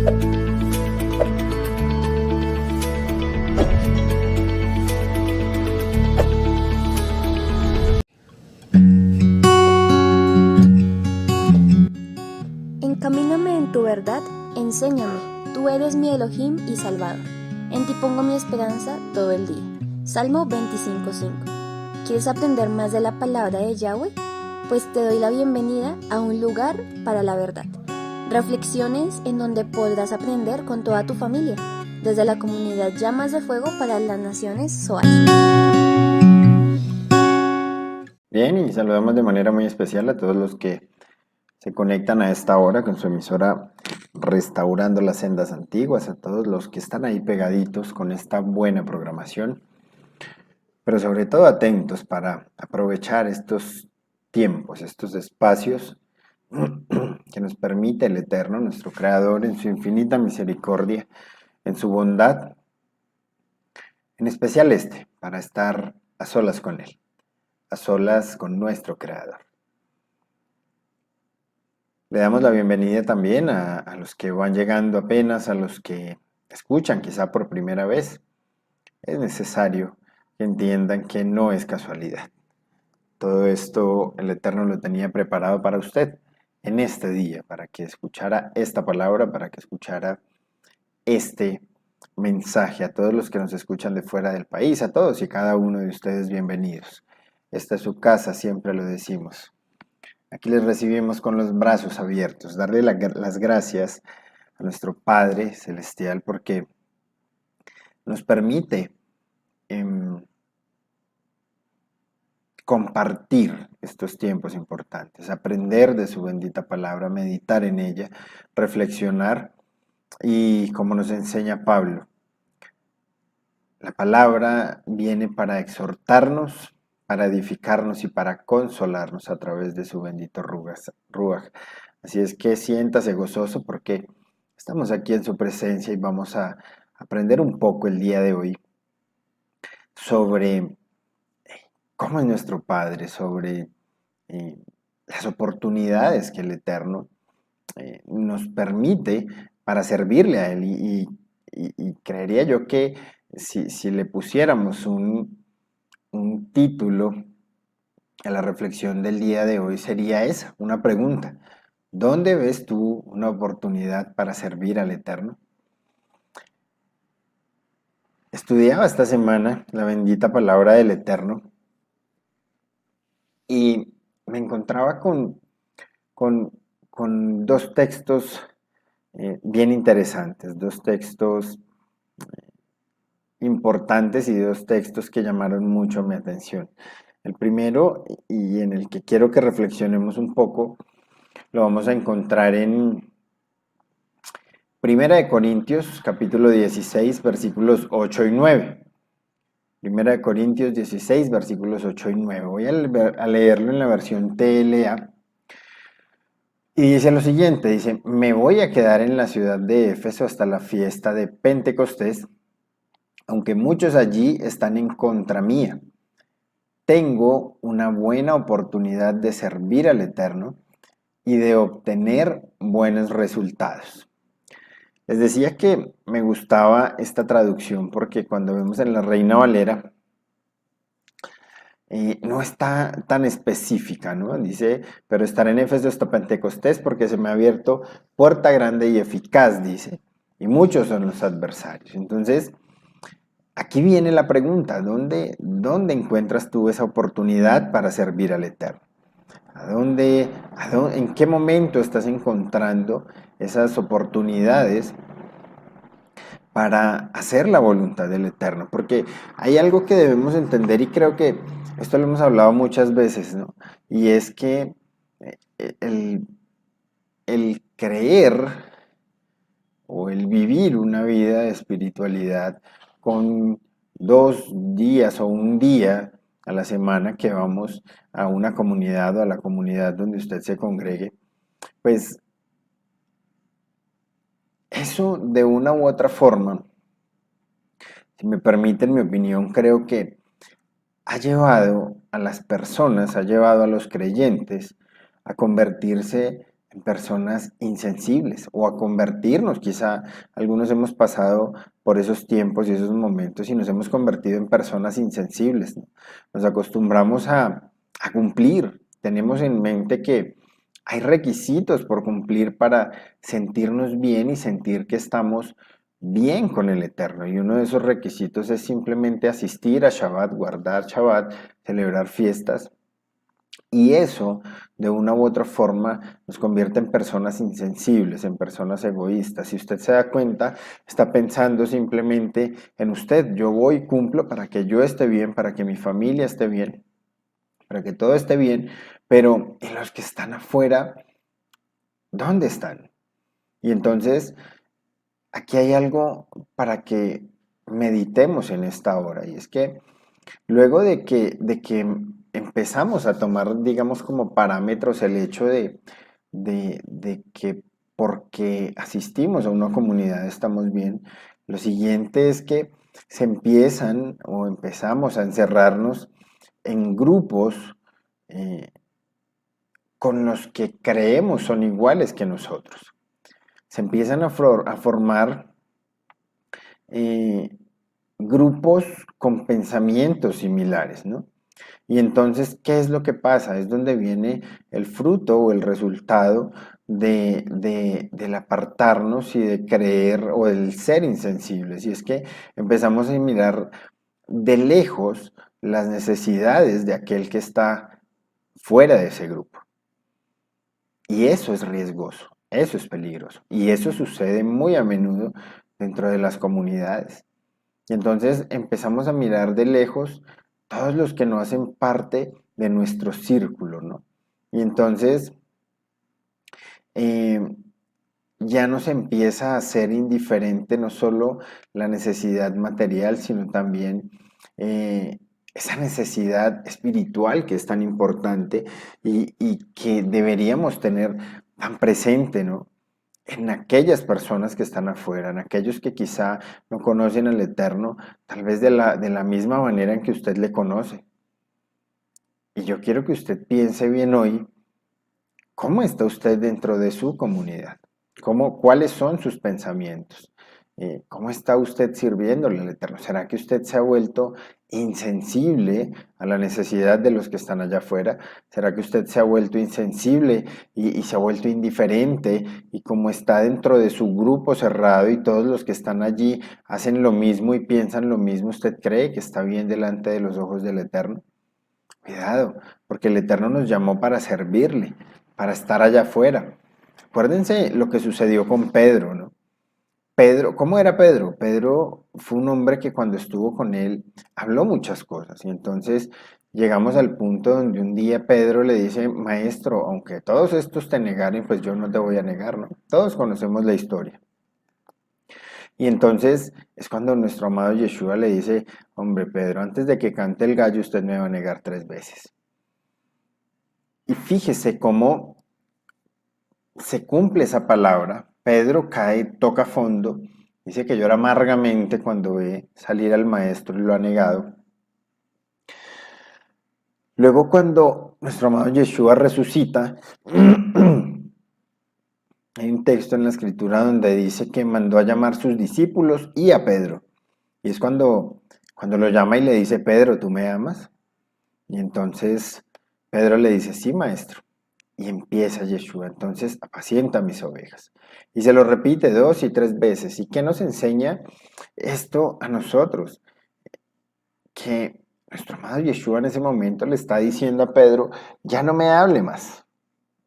Encamíname en tu verdad, enséñame, tú eres mi Elohim y Salvador. En ti pongo mi esperanza todo el día. Salmo 25:5. ¿Quieres aprender más de la palabra de Yahweh? Pues te doy la bienvenida a un lugar para la verdad. Reflexiones en donde podrás aprender con toda tu familia, desde la comunidad Llamas de Fuego para las Naciones SOAS. Bien, y saludamos de manera muy especial a todos los que se conectan a esta hora con su emisora Restaurando las Sendas Antiguas, a todos los que están ahí pegaditos con esta buena programación, pero sobre todo atentos para aprovechar estos tiempos, estos espacios que nos permite el Eterno, nuestro Creador, en su infinita misericordia, en su bondad, en especial para estar a solas con Él, a solas con nuestro Creador. Le damos la bienvenida también a los que van llegando apenas, a los que escuchan quizá por primera vez. Es necesario que entiendan que no es casualidad. Todo esto el Eterno lo tenía preparado para usted en este día, para que escuchara esta palabra, para que escuchara este mensaje. A todos los que nos escuchan de fuera del país, a todos y cada uno de ustedes, bienvenidos. Esta es su casa, siempre lo decimos. Aquí les recibimos con los brazos abiertos, darle las gracias a nuestro Padre Celestial porque nos permite compartir estos tiempos importantes, aprender de su bendita palabra, meditar en ella, reflexionar y como nos enseña Pablo, la palabra viene para exhortarnos, para edificarnos y para consolarnos a través de su bendito Ruach. Así es que siéntase gozoso porque estamos aquí en su presencia y vamos a aprender un poco el día de hoy sobre cómo es nuestro Padre, sobre las oportunidades que el Eterno nos permite para servirle a Él. Y creería yo que si le pusiéramos un título a la reflexión del día de hoy sería esa, una pregunta. ¿Dónde ves tú una oportunidad para servir al Eterno? Estudiaba esta semana la bendita palabra del Eterno y me encontraba con, con dos textos bien interesantes, dos textos importantes y dos textos que llamaron mucho mi atención. El primero, y en el que quiero que reflexionemos un poco, lo vamos a encontrar en Primera de Corintios, capítulo 16, versículos 8 y 9. Primera de Corintios 16, versículos 8 y 9. Voy a leerlo en la versión TLA. Y dice lo siguiente, dice, me voy a quedar en la ciudad de Éfeso hasta la fiesta de Pentecostés, aunque muchos allí están en contra mía. Tengo una buena oportunidad de servir al Eterno y de obtener buenos resultados. Les decía que me gustaba esta traducción porque cuando vemos en la Reina Valera no está tan específica, ¿no? Dice, pero estaré en Éfeso hasta Pentecostés porque se me ha abierto puerta grande y eficaz, dice, y muchos son los adversarios. Entonces, aquí viene la pregunta, ¿dónde encuentras tú esa oportunidad para servir al Eterno? ¿En qué momento estás encontrando esas oportunidades para hacer la voluntad del Eterno? Porque hay algo que debemos entender y creo que esto lo hemos hablado muchas veces, ¿no? Y es que el creer o el vivir una vida de espiritualidad con 2 días o un día a la semana que vamos a una comunidad o a la comunidad donde usted se congregue, pues eso de una u otra forma, si me permiten mi opinión, creo que ha llevado a las personas, ha llevado a los creyentes a convertirse en personas insensibles o a convertirnos. Quizá algunos hemos pasado por esos tiempos y esos momentos y nos hemos convertido en personas insensibles, ¿no? Nos acostumbramos a cumplir. Tenemos en mente que hay requisitos por cumplir para sentirnos bien y sentir que estamos bien con el Eterno. Y uno de esos requisitos es simplemente asistir a Shabbat, guardar Shabbat, celebrar fiestas. Y eso, de una u otra forma, nos convierte en personas insensibles, en personas egoístas. Si usted se da cuenta, está pensando simplemente en usted. Yo voy, cumplo para que yo esté bien, para que mi familia esté bien, para que todo esté bien, pero en los que están afuera, ¿dónde están? Y entonces, aquí hay algo para que meditemos en esta hora, y es que luego de que empezamos a tomar, digamos, como parámetros el hecho de que porque asistimos a una comunidad estamos bien, lo siguiente es que se empiezan o empezamos a encerrarnos en grupos eh, con los que creemos son iguales que nosotros. Se empiezan a formar eh, grupos con pensamientos similares, ¿no? Y entonces, ¿qué es lo que pasa? Es donde viene el fruto o el resultado del apartarnos y de creer o del ser insensibles. Y es que empezamos a mirar de lejos las necesidades de aquel que está fuera de ese grupo. Y eso es riesgoso, eso es peligroso. Y eso sucede muy a menudo dentro de las comunidades. Y entonces empezamos a mirar de lejos todos los que no hacen parte de nuestro círculo, ¿no? Y entonces eh, ya nos empieza a ser indiferente no solo la necesidad material, sino también esa necesidad espiritual que es tan importante y que deberíamos tener tan presente, ¿no? En aquellas personas que están afuera, en aquellos que quizá no conocen al Eterno, tal vez de la misma manera en que usted le conoce. Y yo quiero que usted piense bien hoy, ¿cómo está usted dentro de su comunidad? ¿Cuáles son sus pensamientos? ¿Cómo está usted sirviéndole al Eterno? ¿Será que usted se ha vuelto insensible a la necesidad de los que están allá afuera? ¿Será que usted se ha vuelto insensible y se ha vuelto indiferente? Y como está dentro de su grupo cerrado y todos los que están allí hacen lo mismo y piensan lo mismo, ¿usted cree que está bien delante de los ojos del Eterno? Cuidado, porque el Eterno nos llamó para servirle, para estar allá afuera. Acuérdense lo que sucedió con Pedro, ¿no? Pedro, ¿cómo era Pedro? Pedro fue un hombre que cuando estuvo con él habló muchas cosas y entonces llegamos al punto donde un día Pedro le dice, maestro, aunque todos estos te negaren, pues yo no te voy a negar, ¿no? Todos conocemos la historia. Y entonces es cuando nuestro amado Yeshua le dice, hombre Pedro, antes de que cante el gallo usted me va a negar 3 veces. Y fíjese cómo se cumple esa palabra. Pedro cae, toca fondo, dice que llora amargamente cuando ve salir al maestro y lo ha negado. Luego cuando nuestro amado Yeshua resucita, hay un texto en la escritura donde dice que mandó a llamar a sus discípulos y a Pedro. Y es cuando lo llama y le dice, Pedro, ¿tú me amas? Y entonces Pedro le dice, sí, maestro. Y empieza Yeshua, entonces apacienta mis ovejas. Y se lo repite 2 y 3 veces. ¿Y qué nos enseña esto a nosotros? Que nuestro amado Yeshua en ese momento le está diciendo a Pedro, ya no me hable más.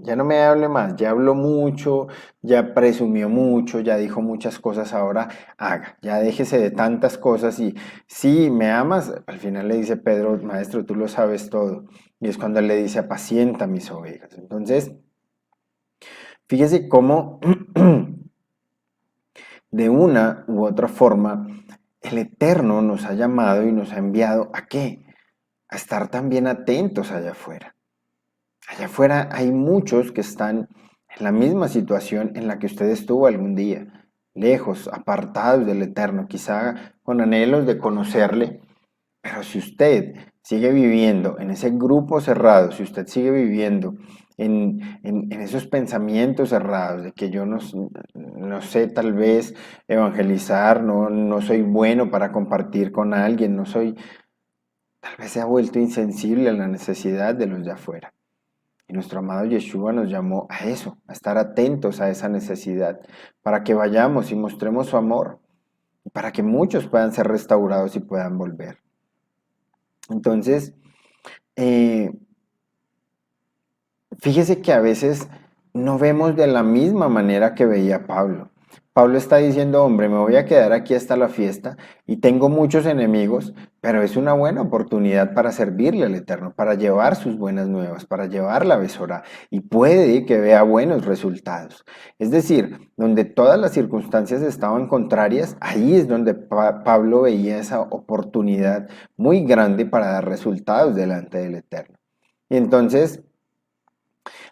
Ya no me hable más, ya habló mucho, ya presumió mucho, ya dijo muchas cosas, ahora haga, ya déjese de tantas cosas y si me amas, al final le dice Pedro, maestro, tú lo sabes todo. Y es cuando él le dice, apacienta mis ovejas. Entonces, fíjese cómo de una u otra forma el Eterno nos ha llamado y nos ha enviado ¿a qué? A estar también atentos allá afuera. Allá afuera hay muchos que están en la misma situación en la que usted estuvo algún día, lejos, apartados del Eterno, quizá con anhelos de conocerle, pero si usted sigue viviendo en ese grupo cerrado, si usted sigue viviendo en esos pensamientos errados de que yo no sé tal vez evangelizar, no soy bueno para compartir con alguien, tal vez se ha vuelto insensible a la necesidad de los de afuera. Y nuestro amado Yeshua nos llamó a eso, a estar atentos a esa necesidad, para que vayamos y mostremos su amor, para que muchos puedan ser restaurados y puedan volver. Entonces, eh, fíjese que a veces no vemos de la misma manera que veía Pablo. Pablo está diciendo, hombre, me voy a quedar aquí hasta la fiesta y tengo muchos enemigos, pero es una buena oportunidad para servirle al Eterno, para llevar sus buenas nuevas, para llevar la Besorá y puede que vea buenos resultados. Es decir, donde todas las circunstancias estaban contrarias, ahí es donde Pablo veía esa oportunidad muy grande para dar resultados delante del Eterno. Y entonces,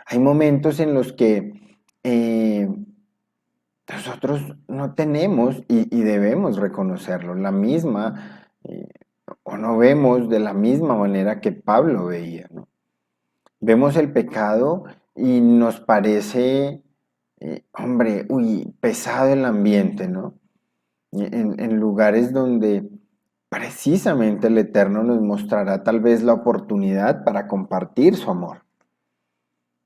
hay momentos en los que nosotros no tenemos y debemos reconocerlo, la misma, o no vemos de la misma manera que Pablo veía, ¿no? Vemos el pecado y nos parece, hombre, pesado el ambiente, ¿no? En lugares donde precisamente el Eterno nos mostrará tal vez la oportunidad para compartir su amor.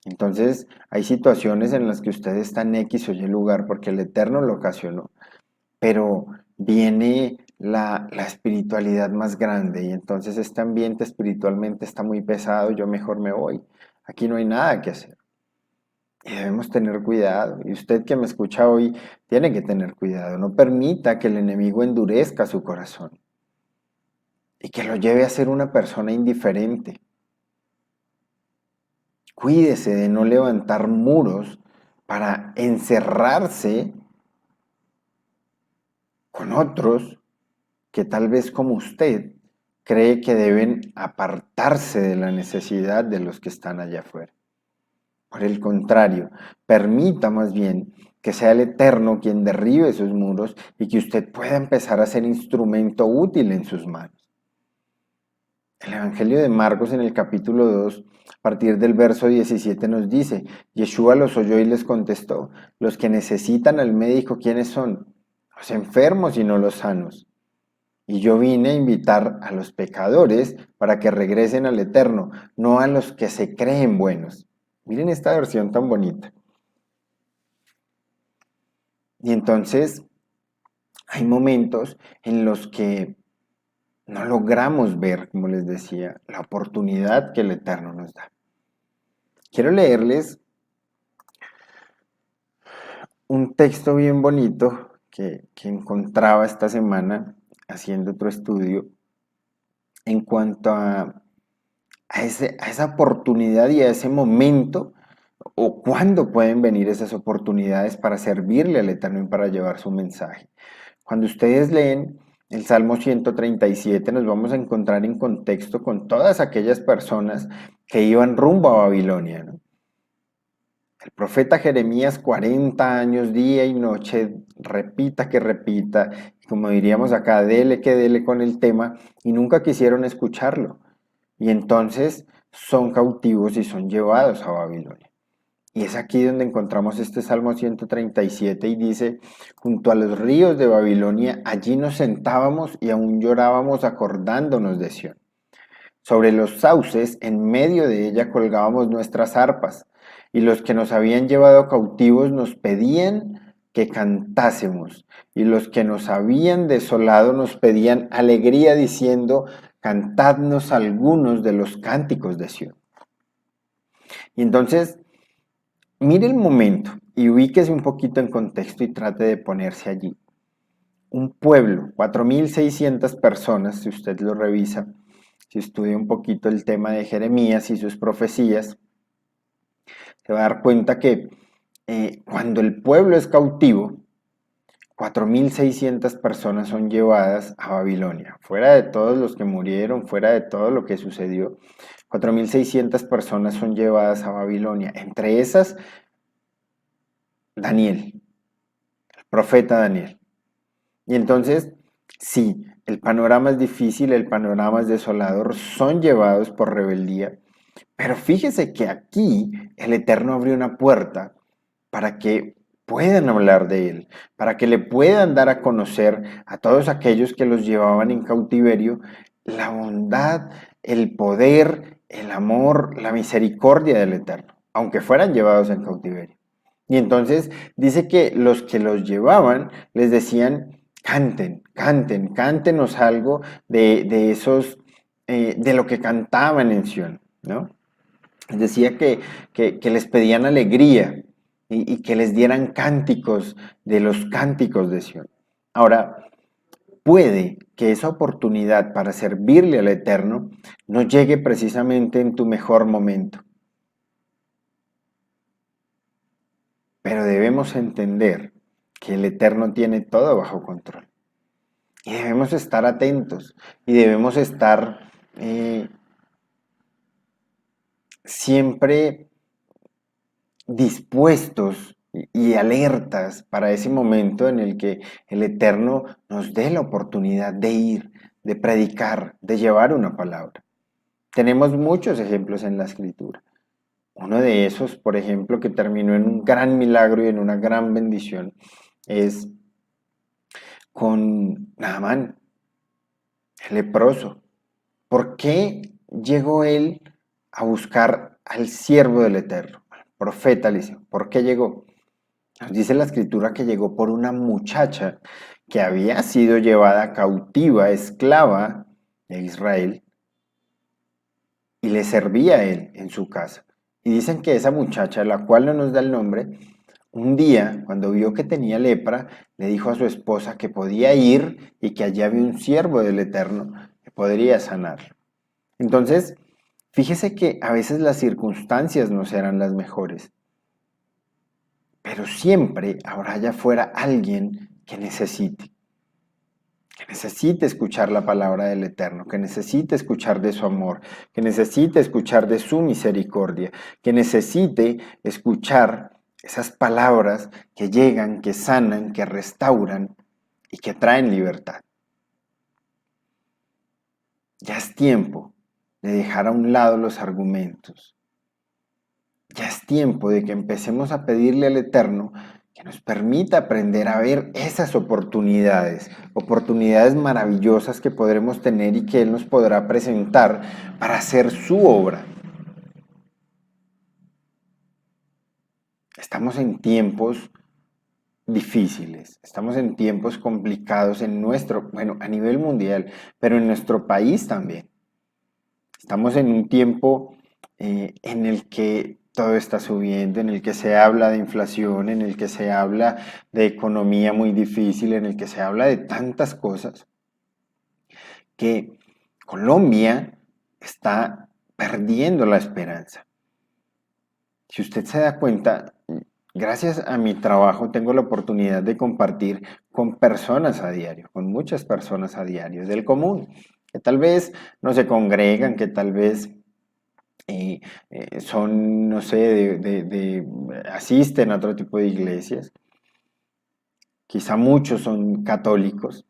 Entonces, hay situaciones en las que usted está en X o Y lugar porque el Eterno lo ocasionó, pero viene la espiritualidad más grande y entonces este ambiente espiritualmente está muy pesado, yo mejor me voy. Aquí no hay nada que hacer. Y debemos tener cuidado. Y usted que me escucha hoy tiene que tener cuidado. No permita que el enemigo endurezca su corazón y que lo lleve a ser una persona indiferente. Cuídese de no levantar muros para encerrarse con otros que tal vez como usted cree que deben apartarse de la necesidad de los que están allá afuera. Por el contrario, permita más bien que sea el Eterno quien derribe esos muros y que usted pueda empezar a ser instrumento útil en sus manos. El Evangelio de Marcos en el capítulo 2, a partir del verso 17 nos dice, Yeshua los oyó y les contestó, los que necesitan al médico, ¿quiénes son? Los enfermos y no los sanos. Y yo vine a invitar a los pecadores para que regresen al Eterno, no a los que se creen buenos. Miren esta versión tan bonita. Y entonces hay momentos en los que no logramos ver, como les decía, la oportunidad que el Eterno nos da. Quiero leerles un texto bien bonito que encontraba esta semana haciendo otro estudio en cuanto a esa oportunidad y a ese momento o cuándo pueden venir esas oportunidades para servirle al Eterno y para llevar su mensaje. Cuando ustedes leen el Salmo 137 nos vamos a encontrar en contexto con todas aquellas personas que iban rumbo a Babilonia, ¿no? El profeta Jeremías 40 años día y noche repita que repita, y como diríamos acá, dele que dele con el tema y nunca quisieron escucharlo. Y entonces son cautivos y son llevados a Babilonia. Y es aquí donde encontramos este Salmo 137 y dice, junto a los ríos de Babilonia, allí nos sentábamos y aún llorábamos acordándonos de Sión. Sobre los sauces, en medio de ella colgábamos nuestras arpas, y los que nos habían llevado cautivos nos pedían que cantásemos, y los que nos habían desolado nos pedían alegría diciendo, cantadnos algunos de los cánticos de Sión. Y entonces, mire el momento y ubíquese un poquito en contexto y trate de ponerse allí. Un pueblo, 4.600 personas, si usted lo revisa, si estudia un poquito el tema de Jeremías y sus profecías, se va a dar cuenta que cuando el pueblo es cautivo, 4.600 personas son llevadas a Babilonia. Fuera de todos los que murieron, fuera de todo lo que sucedió, 4.600 personas son llevadas a Babilonia. Entre esas, Daniel, el profeta Daniel. Y entonces, sí, el panorama es difícil, el panorama es desolador, son llevados por rebeldía, Pero fíjese que aquí el Eterno abrió una puerta para que puedan hablar de Él, para que le puedan dar a conocer a todos aquellos que los llevaban en cautiverio la bondad, el poder, el amor, la misericordia del Eterno, aunque fueran llevados en cautiverio. Y entonces dice que los que los llevaban les decían, canten, canten, cántenos algo de esos, de lo que cantaban en Sión, ¿no? Decía que les pedían alegría y que les dieran cánticos de los cánticos de Sión. Ahora, puede que esa oportunidad para servirle al Eterno no llegue precisamente en tu mejor momento, pero debemos entender que el Eterno tiene todo bajo control y debemos estar atentos y debemos estar siempre dispuestos y alertas para ese momento en el que el Eterno nos dé la oportunidad de ir, de predicar, de llevar una palabra. Tenemos muchos ejemplos en la Escritura. Uno de esos, por ejemplo, que terminó en un gran milagro y en una gran bendición, es con Naamán, el leproso. ¿Por qué llegó él a buscar al siervo del Eterno, al profeta Eliseo? ¿Por qué llegó? Nos dice la escritura que llegó por una muchacha que había sido llevada cautiva, esclava de Israel, y le servía a él en su casa. Y dicen que esa muchacha, la cual no nos da el nombre, un día, cuando vio que tenía lepra, le dijo a su esposa que podía ir y que allí había un siervo del Eterno que podría sanarlo. Entonces, fíjese que a veces las circunstancias no serán las mejores, pero siempre habrá allá afuera alguien que necesite escuchar la palabra del Eterno, que necesite escuchar de su amor, que necesite escuchar de su misericordia, que necesite escuchar esas palabras que llegan, que sanan, que restauran y que traen libertad. Ya es tiempo de dejar a un lado los argumentos. Ya es tiempo de que empecemos a pedirle al Eterno que nos permita aprender a ver esas oportunidades, oportunidades maravillosas que podremos tener y que Él nos podrá presentar para hacer su obra. Estamos en tiempos difíciles, estamos en tiempos complicados en bueno, a nivel mundial, pero en nuestro país también. Estamos en un tiempo en el que todo está subiendo, en el que se habla de inflación, en el que se habla de economía muy difícil, en el que se habla de tantas cosas, que Colombia está perdiendo la esperanza. Si usted se da cuenta, gracias a mi trabajo tengo la oportunidad de compartir con personas a diario, con muchas personas a diario del común, que tal vez no se congregan, que tal vez son, no sé, asisten a otro tipo de iglesias. Quizá muchos son católicos,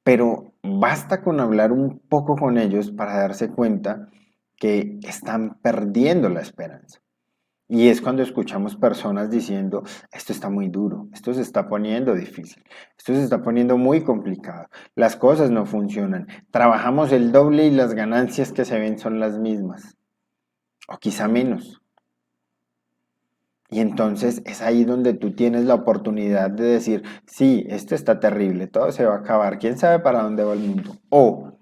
pero basta con hablar un poco con ellos para darse cuenta que están perdiendo la esperanza. Y es cuando escuchamos personas diciendo, esto está muy duro, esto se está poniendo difícil, esto se está poniendo muy complicado, las cosas no funcionan, trabajamos el doble y las ganancias que se ven son las mismas, o quizá menos. Y entonces es ahí donde tú tienes la oportunidad de decir, sí, esto está terrible, todo se va a acabar, quién sabe para dónde va el mundo. O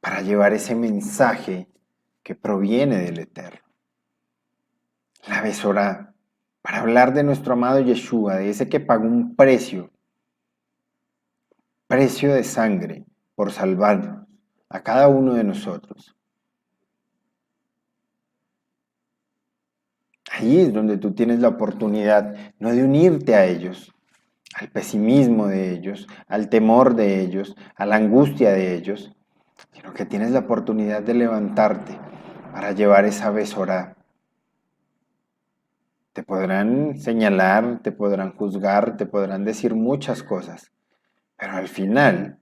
para llevar ese mensaje que proviene del Eterno. La Besorá, para hablar de nuestro amado Yeshua, de ese que pagó un precio de sangre por salvarnos a cada uno de nosotros. Ahí es donde tú tienes la oportunidad no de unirte a ellos, al pesimismo de ellos, al temor de ellos, a la angustia de ellos, sino que tienes la oportunidad de levantarte para llevar esa Besorá. Te podrán señalar, te podrán juzgar, te podrán decir muchas cosas, pero al final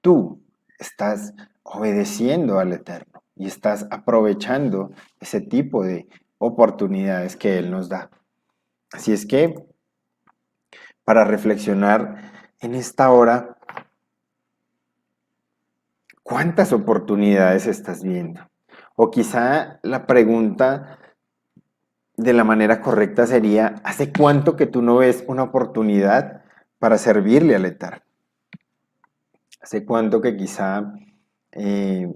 tú estás obedeciendo al Eterno. y estás aprovechando ese tipo de oportunidades que Él nos da. Así es que, para reflexionar en esta hora, ¿cuántas oportunidades estás viendo? O quizá la pregunta de la manera correcta sería, ¿hace cuánto que tú no ves una oportunidad para servirle al Eterno? ¿Hace cuánto que quizá eh,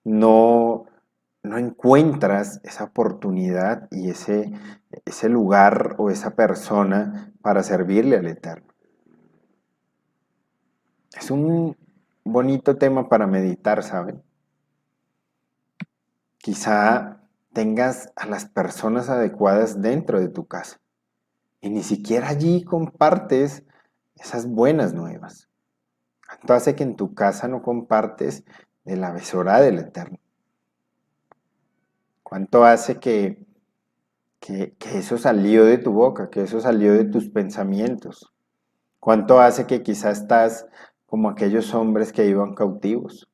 no, no encuentras esa oportunidad y ese lugar o esa persona para servirle al Eterno? Es un bonito tema para meditar, ¿saben? Quizá tengas a las personas adecuadas dentro de tu casa y ni siquiera allí compartes esas buenas nuevas. ¿Cuánto hace que en tu casa no compartes de la besora del Eterno? ¿Cuánto hace que eso salió de tu boca, que eso salió de tus pensamientos? ¿Cuánto hace que quizás estás como aquellos hombres que iban cautivos?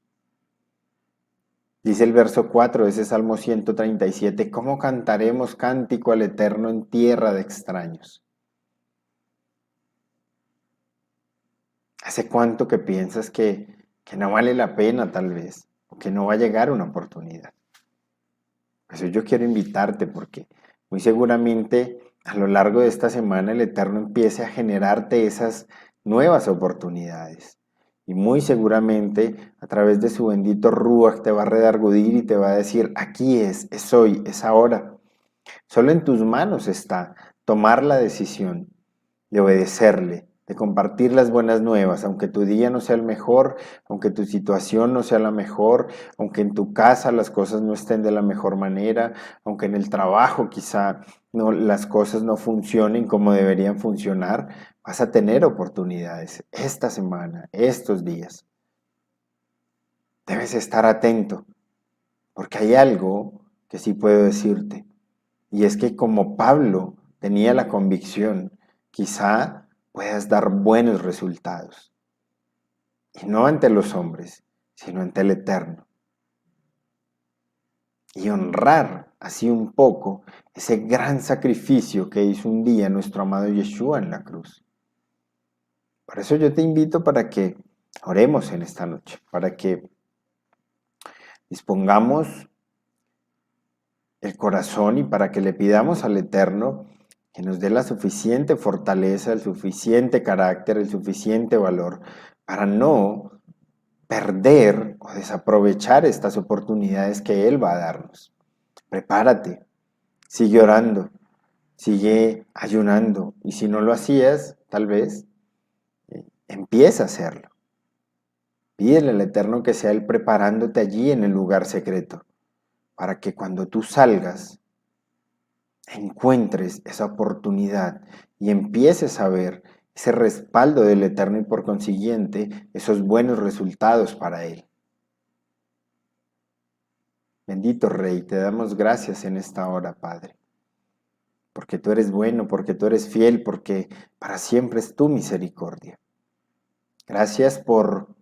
Dice el verso 4 de ese Salmo 137, ¿cómo cantaremos cántico al Eterno en tierra de extraños? ¿Hace cuánto que piensas que no vale la pena tal vez, o que no va a llegar una oportunidad? Por eso yo quiero invitarte porque muy seguramente a lo largo de esta semana el Eterno empiece a generarte esas nuevas oportunidades. Y muy seguramente a través de su bendito Ruach te va a redargudir y te va a decir, aquí es hoy, es ahora. Solo en tus manos está tomar la decisión de obedecerle, de compartir las buenas nuevas, aunque tu día no sea el mejor, aunque tu situación no sea la mejor, aunque en tu casa las cosas no estén de la mejor manera, aunque en el trabajo quizá no, las cosas no funcionen como deberían funcionar, vas a tener oportunidades esta semana, estos días. Debes estar atento, porque hay algo que sí puedo decirte, y es que como Pablo tenía la convicción, quizá puedas dar buenos resultados. Y no ante los hombres, sino ante el Eterno. Y honrar así un poco ese gran sacrificio que hizo un día nuestro amado Yeshua en la cruz. Por eso yo te invito para que oremos en esta noche, para que dispongamos el corazón y para que le pidamos al Eterno que nos dé la suficiente fortaleza, el suficiente carácter, el suficiente valor para no perder o desaprovechar estas oportunidades que Él va a darnos. Prepárate, sigue orando, sigue ayunando y si no lo hacías, tal vez empieza a hacerlo. Pídele al Eterno que sea Él preparándote allí en el lugar secreto para que cuando tú salgas encuentres esa oportunidad y empieces a ver ese respaldo del Eterno y por consiguiente esos buenos resultados para Él. Bendito Rey, te damos gracias en esta hora, Padre, porque tú eres bueno, porque tú eres fiel, porque para siempre es tu misericordia. Gracias por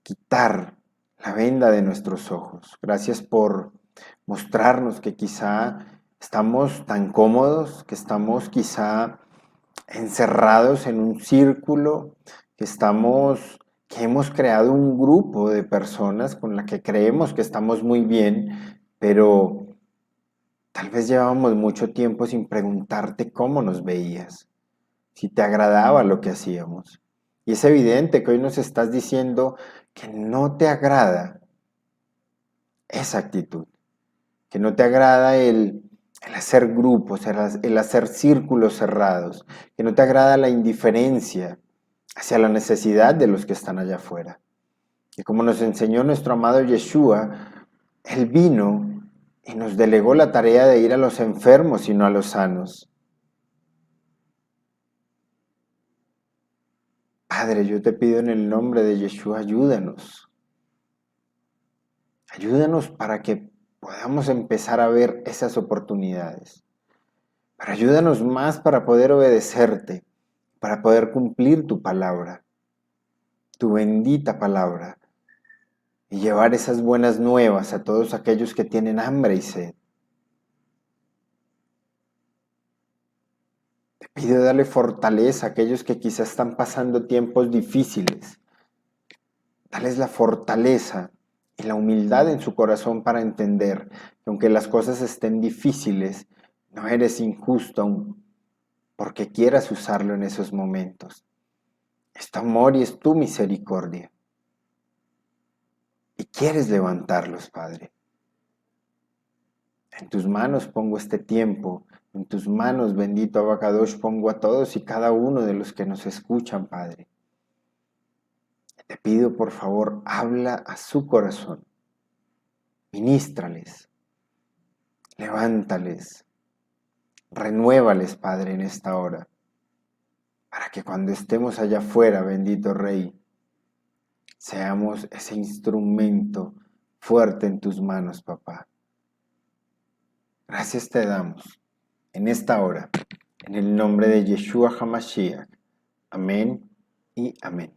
quitar la venda de nuestros ojos. Gracias por mostrarnos que quizá estamos tan cómodos, que estamos quizá encerrados en un círculo, que hemos creado un grupo de personas con la que creemos que estamos muy bien, pero tal vez llevábamos mucho tiempo sin preguntarte cómo nos veías, si te agradaba lo que hacíamos. Y es evidente que hoy nos estás diciendo que no te agrada esa actitud, que no te agrada el hacer grupos, el hacer círculos cerrados, que no te agrada la indiferencia hacia la necesidad de los que están allá afuera. Y como nos enseñó nuestro amado Yeshua, Él vino y nos delegó la tarea de ir a los enfermos y no a los sanos. Padre, yo te pido en el nombre de Yeshua, ayúdanos. Ayúdanos para que podamos empezar a ver esas oportunidades. Pero ayúdanos más para poder obedecerte, para poder cumplir tu palabra, tu bendita palabra. y llevar esas buenas nuevas a todos aquellos que tienen hambre y sed. Te pido darle fortaleza a aquellos que quizás están pasando tiempos difíciles. Dales la fortaleza y la humildad en su corazón para entender que aunque las cosas estén difíciles, no eres injusto aún porque quieras usarlo en esos momentos. Es tu amor y es tu misericordia. Y quieres levantarlos, Padre. En tus manos pongo este tiempo, en tus manos, bendito Abacadosh, pongo a todos y cada uno de los que nos escuchan, Padre. Te pido, por favor, habla a su corazón, ministrales, levántales, renuévales, Padre, en esta hora, para que cuando estemos allá afuera, bendito Rey, seamos ese instrumento fuerte en tus manos, papá. Gracias te damos en esta hora, en el nombre de Yeshua HaMashiach. Amén y amén.